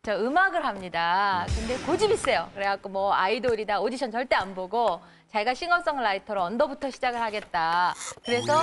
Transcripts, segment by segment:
저 음악을 합니다. 근데 고집이 세요. 그래갖고 뭐 아이돌이다 오디션 절대 안 보고 자기가 싱어송라이터로 언더부터 시작을 하겠다. 그래서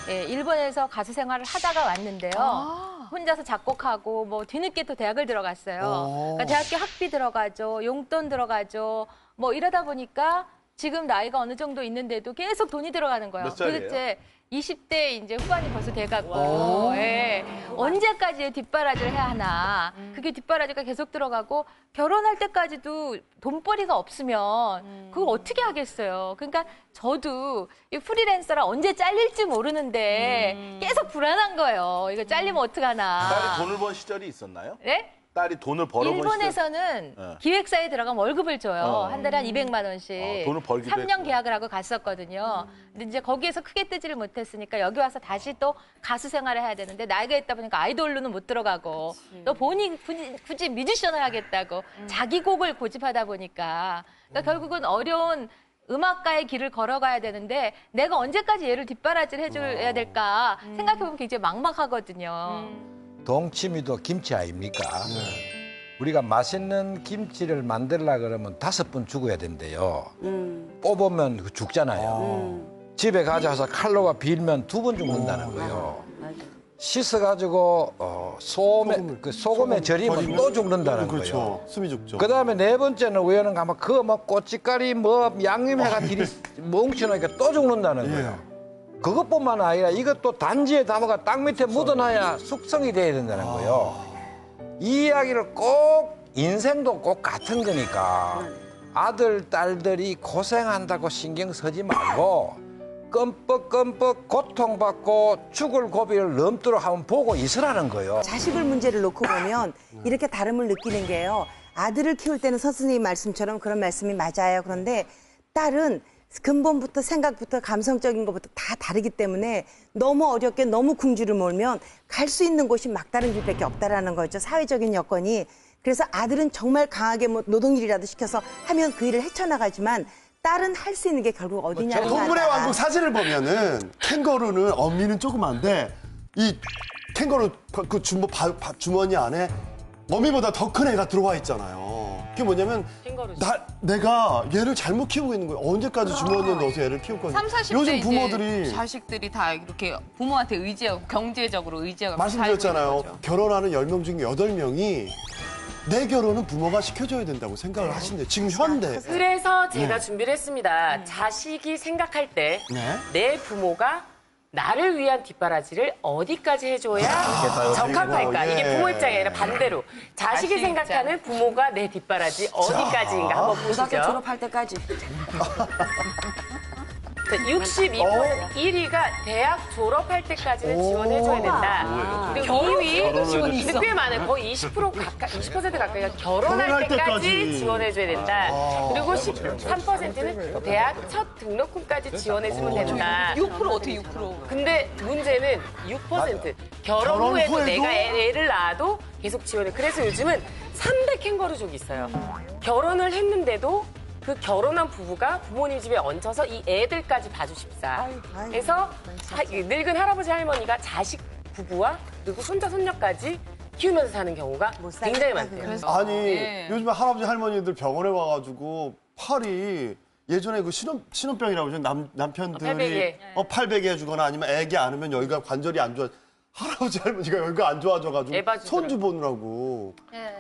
예, 일본에서 가수 생활을 하다가 왔는데요. 혼자서 작곡하고 뭐 뒤늦게 또 대학을 들어갔어요. 그러니까 대학교 학비 들어가죠. 용돈 들어가죠. 뭐 이러다 보니까 지금 나이가 어느 정도 있는데도 계속 돈이 들어가는 거예요. 몇 살이에요? 도대체 20대 이제 후반이 벌써 돼갖고 예. 언제까지 뒷바라지를 해야 하나. 그게 뒷바라지가 계속 들어가고 결혼할 때까지도 돈벌이가 없으면 그걸 어떻게 하겠어요. 그러니까 저도 이 프리랜서라 언제 잘릴지 모르는데 계속 불안한 거예요. 이거 잘리면 어떡하나. 딸이 돈을 번 시절이 있었나요? 네? 딸이 돈을 벌어본 일본에서는 네. 기획사에 들어가면 월급을 줘요. 한 달에 한 200만 원씩. 돈을 벌기도 3년 했고. 계약을 하고 갔었거든요. 근데 이제 거기에서 크게 뜨지를 못했으니까 여기 와서 다시 또 가수 생활을 해야 되는데 나이가 있다 보니까 아이돌로는 못 들어가고 또 본인 굳이 뮤지션을 하겠다고 자기 곡을 고집하다 보니까 그러니까 결국은 어려운 음악가의 길을 걸어가야 되는데 내가 언제까지 얘를 뒷바라지를 해줘야 될까 생각해보면 굉장히 막막하거든요. 동치미도 김치 아닙니까? 우리가 맛있는 김치를 만들려고 그러면 5번 죽어야 된대요. 뽑으면 죽잖아요. 집에 가져와서 칼로가 빌면 2번 죽는다는 거예요. 씻어가지고 소금에 절이면 또 죽는다는 거예요. 그렇죠. 숨이 죽죠. 그다음에 4번째는 우연은 가면 뭐 고춧가리 뭐 양념해가 들이 뭉쳐놓으니까 또 죽는다는 거예요. 그것뿐만 아니라 이것도 단지에 담아가 땅 밑에 묻어놔야 숙성이 돼야 된다는 거예요. 이 이야기를 꼭 인생도 꼭 같은 거니까 아들, 딸들이 고생한다고 신경 쓰지 말고 끔뻑끔뻑 고통받고 죽을 고비를 넘도록 한번 보고 있으라는 거예요. 자식을 문제를 놓고 보면 이렇게 다름을 느끼는 게요. 아들을 키울 때는 선생님 말씀처럼 그런 말씀이 맞아요. 그런데 딸은 근본부터 생각부터 감성적인 것부터 다 다르기 때문에 너무 어렵게 너무 궁지를 몰면 갈 수 있는 곳이 막다른 길밖에 없다라는 거죠. 사회적인 여건이. 그래서 아들은 정말 강하게 뭐 노동일이라도 시켜서 하면 그 일을 헤쳐나가지만 딸은 할 수 있는 게 결국 어디냐는 동물의 왕국 사진을 보면은 캥거루는 어미는 조그만데 이 캥거루 그 주머니 안에 어미보다 더 큰 애가 들어와 있잖아요. 그게 뭐냐면 내가 얘를 잘못 키우고 있는 거예요. 언제까지 주머니에 넣어서 애를 키울 거냐. 30, 40대 요즘 부모들이 자식들이 다 이렇게 부모한테 의지하고 경제적으로 의지하고 말씀드렸잖아요. 결혼하는 10명 중에 8명이 내 결혼은 부모가 시켜줘야 된다고 생각을 하신대요. 지금 현대. 그래서 제가 준비를 했습니다. 자식이 생각할 때 내 부모가 나를 위한 뒷바라지를 어디까지 해줘야 적합할까? 이게 부모 입장이 아니라 반대로 자식이 생각하는 부모가 내 뒷바라지 어디까지인가 한번 보시죠. 고등학교 졸업할 때까지. 62% 1위가 대학 졸업할 때까지는 지원해줘야 된다. 그리고 2위 꽤 많아요. 거의 20% 가까이, 20% 가까이가 결혼할 때까지 지원해줘야 된다. 그리고 13%는 대학 첫 등록금까지 지원해주면 된다. 6% 어떻게 6%? 근데 문제는 6% 결혼 후에도 내가 애를 낳아도 계속 지원해. 그래서 요즘은 3대 캥거루족이 있어요. 결혼을 했는데도 그 결혼한 부부가 부모님 집에 얹혀서 이 애들까지 봐주십사. 그래서 늙은 할아버지 할머니가 자식 부부와 그리고 손자 손녀까지 키우면서 사는 경우가 굉장히 많대요. 아니 요즘에 할아버지 할머니들 병원에 와가지고 팔이 예전에 그 신혼병이라고 하죠. 남편들이 팔베개. 팔베개 해주거나 아니면 애기 안으면 여기가 관절이 안 좋아. 할아버지 할머니가 여기가 안 좋아져가지고 손주 보느라고.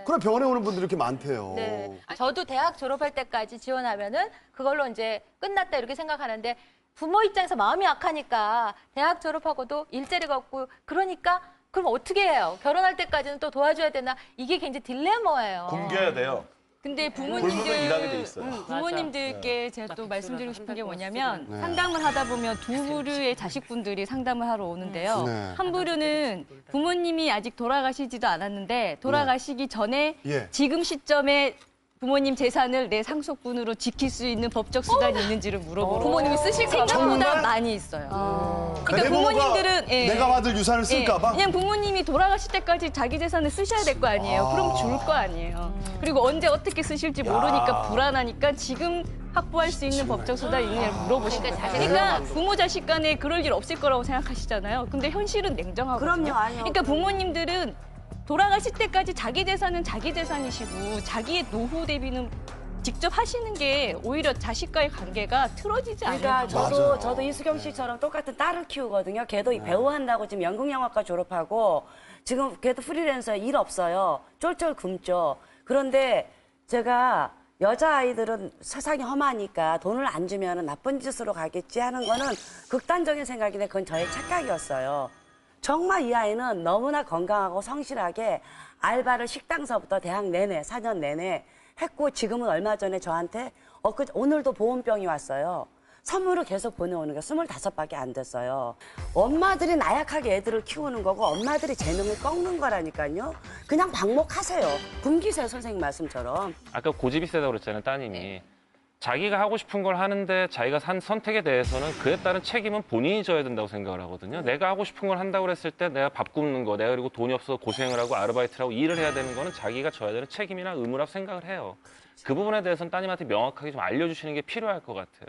그럼 병원에 오는 분들이 이렇게 많대요. 네. 저도 대학 졸업할 때까지 지원하면은 그걸로 이제 끝났다 이렇게 생각하는데 부모 입장에서 마음이 약하니까 대학 졸업하고도 일자리가 없고 그러니까 그럼 어떻게 해요? 결혼할 때까지는 또 도와줘야 되나? 이게 굉장히 딜레마예요. 굶겨야 돼요. 근데 굶으면 일하게 돼 있어요. 부모님들께 제가 또 말씀드리고 싶은 게 뭐냐면 상담을 하다 보면 두 부류의 자식분들이 상담을 하러 오는데요. 한 부류는 부모님이 아직 돌아가시지도 않았는데 돌아가시기 전에 지금 시점에 부모님 재산을 내 상속분으로 지킬 수 있는 법적 수단이 있는지를 물어보러 부모님이 쓰실까 봐. 생각보다 많이 있어요. 그러니까 부모님들은 내가 받을 유산을 쓸까 봐? 그냥 부모님이 돌아가실 때까지 자기 재산을 쓰셔야 될 거 아니에요. 그럼 줄 거 아니에요. 그리고 언제 어떻게 쓰실지 모르니까 불안하니까 지금 확보할 수 있는 법적 수단이 있느냐를 물어보시니까 그러니까 부모 자식 간에 그럴 일 없을 거라고 생각하시잖아요. 근데 현실은 냉정하거든요. 그럼요, 아니요. 그러니까 부모님들은 돌아가실 때까지 자기 재산은 자기 재산이시고 자기의 노후 대비는 직접 하시는 게 오히려 자식과의 관계가 틀어지지 그러니까 않을까. 저도 이수경 씨처럼 똑같은 딸을 키우거든요. 걔도 배우한다고 지금 연극영화과 졸업하고 지금 걔도 프리랜서에 일 없어요. 쫄쫄 굶죠. 그런데 제가 여자아이들은 세상이 험하니까 돈을 안 주면 나쁜 짓으로 가겠지 하는 거는 극단적인 생각인데 그건 저의 착각이었어요. 정말 이 아이는 너무나 건강하고 성실하게 알바를 식당서부터 대학 내내, 4년 내내 했고 지금은 얼마 전에 저한테 오늘도 보온병이 왔어요. 선물을 계속 보내오는 게 25밖에 안 됐어요. 엄마들이 나약하게 애들을 키우는 거고 엄마들이 재능을 꺾는 거라니까요. 그냥 방목하세요. 굶기세요, 선생님 말씀처럼. 아까 고집이 세다고 그랬잖아요, 따님이. 자기가 하고 싶은 걸 하는데 자기가 산 선택에 대해서는 그에 따른 책임은 본인이 져야 된다고 생각을 하거든요. 내가 하고 싶은 걸 한다고 그랬을 때 내가 밥 굶는 거, 내가 그리고 돈이 없어서 고생을 하고 아르바이트를 하고 일을 해야 되는 거는 자기가 져야 되는 책임이나 의무라고 생각을 해요. 그 부분에 대해서는 따님한테 명확하게 좀 알려주시는 게 필요할 것 같아요.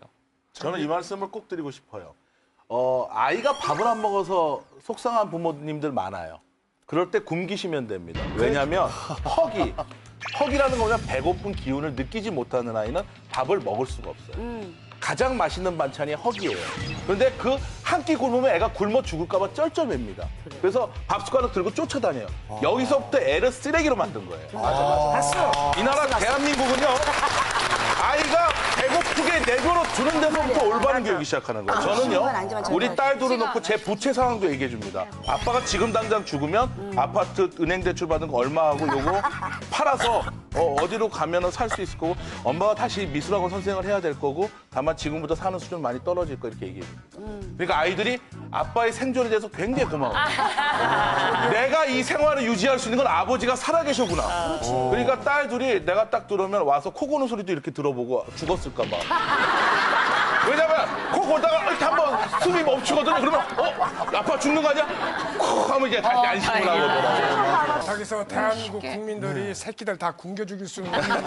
저는 이 말씀을 꼭 드리고 싶어요. 아이가 밥을 안 먹어서 속상한 부모님들 많아요. 그럴 때 굶기시면 됩니다. 왜냐하면 허기라는 거는 배고픈 기운을 느끼지 못하는 아이는 밥을 먹을 수가 없어요. 가장 맛있는 반찬이 허기예요. 그런데 그 한 끼 굶으면 애가 굶어 죽을까 봐 쩔쩔맵니다. 그래서 밥 숟가락 들고 쫓아다녀요. 여기서부터 애를 쓰레기로 만든 거예요. 봤어. 이 나라 대한민국은요. 아이가 배고프게 내버려 두는 데서부터 올바른 교육이 시작하는 거예요. 저는요, 우리 딸 둘러놓고 제 부채 상황도 얘기해 줍니다. 아빠가 지금 당장 죽으면 아파트 은행 대출 받은 거 얼마 하고 요거 팔아서 어디로 가면은 살 수 있을 거고 엄마가 다시 미술학원 선생을 해야 될 거고 다만 지금보다 사는 수준 많이 떨어질 거 이렇게 얘기해 줍니다. 그러니까 아이들이 아빠의 생존에 대해서 굉장히 고마워요. 내가 이 생활을 유지할 수 있는 건 아버지가 살아계셔구나. 그러니까 딸 둘이 내가 딱 들어오면 와서 코 고는 소리도 이렇게 들어보고 죽었을까 봐. 왜냐면 코 골다가 이렇게 한번 숨이 멈추거든요. 그러면 아빠 죽는 거 아니야? 콕 하면 이제 다시 안심을 하거든요. 저기서 대한민국 국민들이 새끼들 다 굶겨 죽일 수는 없는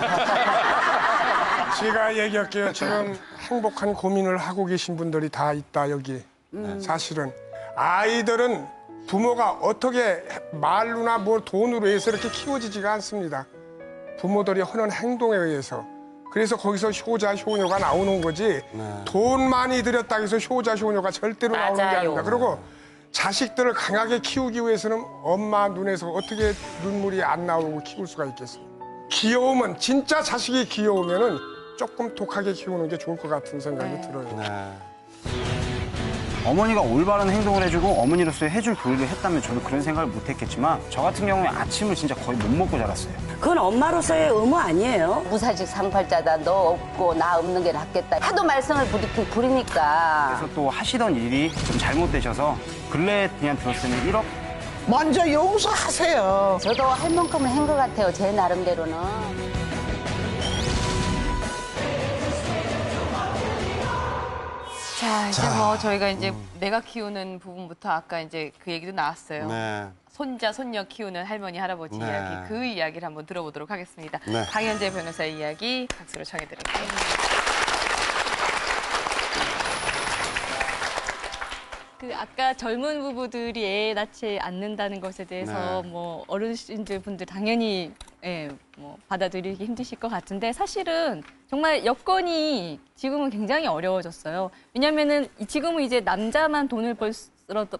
제가 얘기할게요. 지금 행복한 고민을 하고 계신 분들이 다 있다 여기. 사실은 아이들은 부모가 어떻게 말로나 뭐 돈으로 해서 이렇게 키워지지가 않습니다. 부모들이 하는 행동에 의해서. 그래서 거기서 효자, 효녀가 나오는 거지 돈 많이 들였다 해서 효자, 효녀가 절대로 나오는 게 아닙니다. 그리고 자식들을 강하게 키우기 위해서는 엄마 눈에서 어떻게 눈물이 안 나오고 키울 수가 있겠습니까? 귀여우면 진짜 자식이 귀여우면은 조금 독하게 키우는 게 좋을 것 같은 생각이 들어요. 어머니가 올바른 행동을 해주고 어머니로서 해줄 교육을 했다면 저도 그런 생각을 못했겠지만 저 같은 경우에 아침을 진짜 거의 못 먹고 자랐어요. 그건 엄마로서의 의무 아니에요? 무사직 삼팔자다. 너 없고 나 없는 게 낫겠다. 하도 말썽을 부리니까. 그래서 또 하시던 일이 좀 잘못되셔서 근래에 그냥 들었을 때는 1억? 먼저 용서하세요. 저도 할 만큼은 한 것 같아요. 제 나름대로는. 자, 이제 뭐 저희가 이제 내가 키우는 부분부터 아까 이제 그 얘기도 나왔어요. 네. 손자, 손녀 키우는 할머니, 할아버지 네. 이야기, 그 이야기를 한번 들어보도록 하겠습니다. 네. 강현재 변호사의 이야기 박수로 청해드릴게요. 그 아까 젊은 부부들이 애 낳지 않는다는 것에 대해서 네. 뭐 어르신들 분들 당연히 뭐 받아들이기 힘드실 것 같은데 사실은 정말 여건이 지금은 굉장히 어려워졌어요. 왜냐면은 지금은 이제 남자만 돈을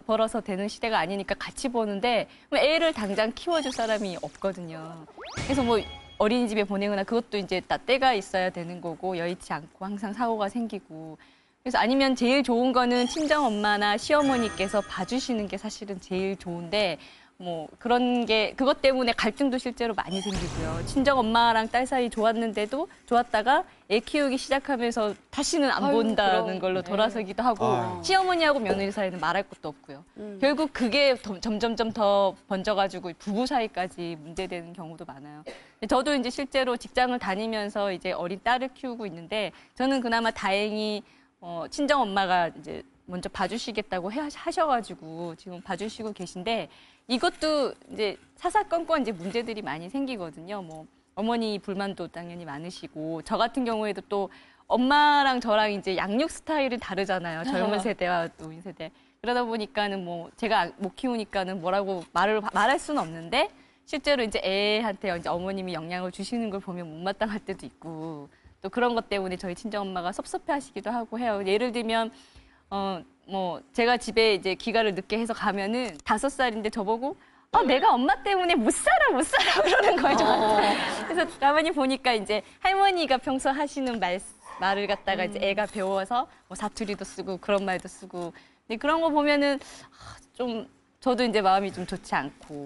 벌어서 되는 시대가 아니니까 같이 버는데 애를 당장 키워줄 사람이 없거든요. 그래서 뭐 어린이집에 보내거나 그것도 이제 다 때가 있어야 되는 거고 여의치 않고 항상 사고가 생기고 그래서 아니면 제일 좋은 거는 친정 엄마나 시어머니께서 봐주시는 게 사실은 제일 좋은데 뭐 그런 게 그것 때문에 갈등도 실제로 많이 생기고요. 친정 엄마랑 딸 사이 좋았다가 애 키우기 시작하면서 다시는 안 본다는 걸로 돌아서기도 하고 시어머니하고 며느리 사이는 말할 것도 없고요. 결국 그게 점점점 더 번져가지고 부부 사이까지 문제되는 경우도 많아요. 저도 이제 실제로 직장을 다니면서 이제 어린 딸을 키우고 있는데 저는 그나마 다행히 친정 엄마가 이제 먼저 봐주시겠다고 하셔가지고 지금 봐주시고 계신데 이것도 이제 사사건건 이제 문제들이 많이 생기거든요. 뭐 어머니 불만도 당연히 많으시고 저 같은 경우에도 또 엄마랑 저랑 이제 양육 스타일은 다르잖아요. 젊은 세대와 노인 세대. 그러다 보니까는 뭐 제가 못 키우니까는 뭐라고 말할 수는 없는데 실제로 이제 애한테 이제 어머님이 영향을 주시는 걸 보면 못마땅할 때도 있고 또 그런 것 때문에 저희 친정엄마가 섭섭해하시기도 하고 해요. 예를 들면 뭐 제가 집에 이제 귀가를 늦게 해서 가면은 5살인데 저보고 내가 엄마 때문에 못 살아 그러는 거예요. 그래서 가만히 보니까 이제 할머니가 평소 하시는 말을 갖다가 이제 애가 배워서 뭐 사투리도 쓰고 그런 말도 쓰고 근데 그런 거 보면은 좀 저도 이제 마음이 좀 좋지 않고.